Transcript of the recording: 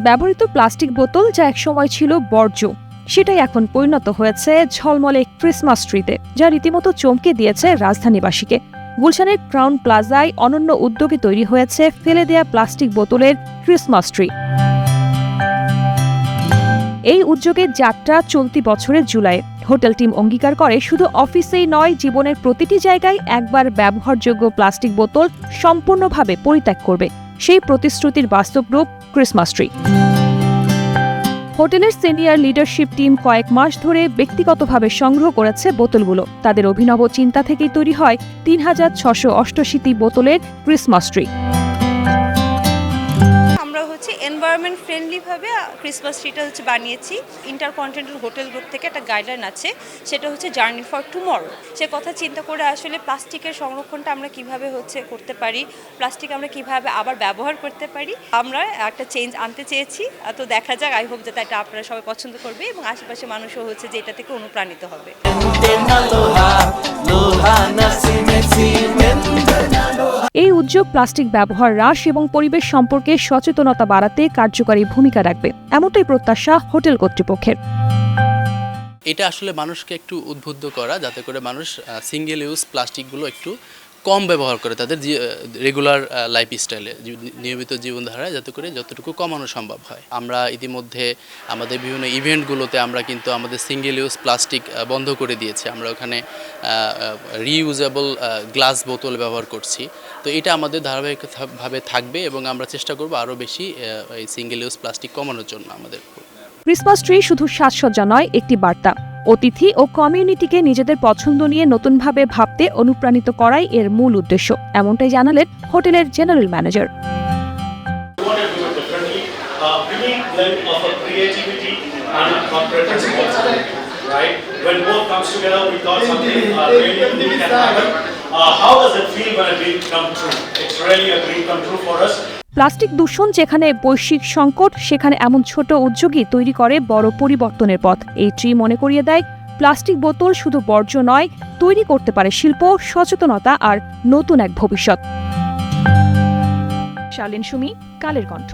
ব্যবহৃত প্লাস্টিক বোতল যা একসময় ছিল বর্জ্য, সেটাই এখন পরিণত হয়েছে ঝলমলে ক্রিসমাস ট্রিতে, যা রীতিমতো চমকে দিয়েছে রাজধানীবাসীকে। গুলশানের ক্রাউন প্লাজায় অনন্য উদ্যোগে তৈরি হয়েছে ফেলে দেয়া প্লাস্টিক বোতলের ক্রিসমাস ট্রি। এই উদ্যোগের যাত্রা চলতি বছরের জুলাই। হোটেল টিম অঙ্গীকার করে শুধু অফিসেই নয়, জীবনের প্রতিটি জায়গায় একবার ব্যবহারযোগ্য প্লাস্টিক বোতল সম্পূর্ণভাবে পরিত্যাগ করবে। সেই প্রতিশ্রুতির বাস্তব রূপ ক্রিসমাস ট্রি। হোটেলের সিনিয়র লিডারশিপ টিম কয়েক মাস ধরে ব্যক্তিগতভাবে সংগ্রহ করেছে বোতলগুলো। তাদের অভিনব চিন্তা থেকেই তৈরি হয় ৩,৬৮৮টি বোতলের ক্রিসমাস ট্রি। আমরা এনভায়রনমেন্ট ফ্রেন্ডলি ভাবে ক্রিসমাস ট্রিটা বানিয়েছি। ইন্টারকন্টিনেন্টাল হোটেল গ্রুপ থেকে একটা গাইডলাইন আছে, সেটা জার্নি ফর টুমরো। সে কথা চিন্তা করে আসলে প্লাস্টিকের সংরক্ষণটা আমরা কিভাবে করতে পারি, প্লাস্টিক আমরা কিভাবে আবার ব্যবহার করতে পারি, আমরা একটা চেঞ্জ আনতে চেয়েছি। তো দেখা যাক, আই হোপ যাতে এটা আপনারা সবাই পছন্দ করবে এবং আশেপাশে মানুষও যে এটা থেকে অনুপ্রাণিত হবে। এই উদ্যোগ প্লাস্টিক ব্যবহার হ্রাস এবং পরিবেশ সম্পর্কে সচেতনতা বাড়াতে কার্যকরী ভূমিকা রাখবে, এমনটাই প্রত্যাশা হোটেল কর্তৃপক্ষের। এটা আসলে মানুষকে একটু উদ্বুদ্ধ করা, যাতে করে মানুষ সিঙ্গেল ইউজ প্লাস্টিকগুলো একটু কম ব্যবহার করে তাদের রেগুলার লাইফস্টাইলে, নিয়মিত জীবনধারায়, যাতে করে যতটুকু কমানো সম্ভব হয়। আমরা ইতিমধ্যে আমাদের বিভিন্ন ইভেন্টগুলোতে আমরা কিন্তু আমাদের সিঙ্গেল ইউজ প্লাস্টিক বন্ধ করে দিয়েছি। আমরা ওখানে রিইউজেবল গ্লাস বোতল ব্যবহার করছি। তো এটা আমাদের ধারাবাহিকভাবে থাকবে এবং আমরা চেষ্টা করব আরও বেশি এই সিঙ্গেল ইউজ প্লাস্টিক কমানোর জন্য। আমাদের ক্রিসমাস ট্রি শুধু সাজসজ্জা নয়, একটি বার্তা। অতিথি ও কমিউনিটিকে নিজেদের পছন্দ নিয়ে নতুনভাবে ভাবতে অনুপ্রাণিত করাই এর মূল উদ্দেশ্য, এমনটাই জানালেন হোটেলের জেনারেল ম্যানেজার। প্লাস্টিক দূষণ যেখানে বৈশ্বিক সংকট, সেখানে এমন ছোট উদ্যোগই তৈরি করে বড় পরিবর্তনের পথ। এই ট্রি মনে করিয়ে দেয়, প্লাস্টিক বোতল শুধু বর্জ্য নয়, তৈরি করতে পারে শিল্প, সচেতনতা আর নতুন এক ভবিষ্যৎ। শালীন সুমি, কালের কণ্ঠ।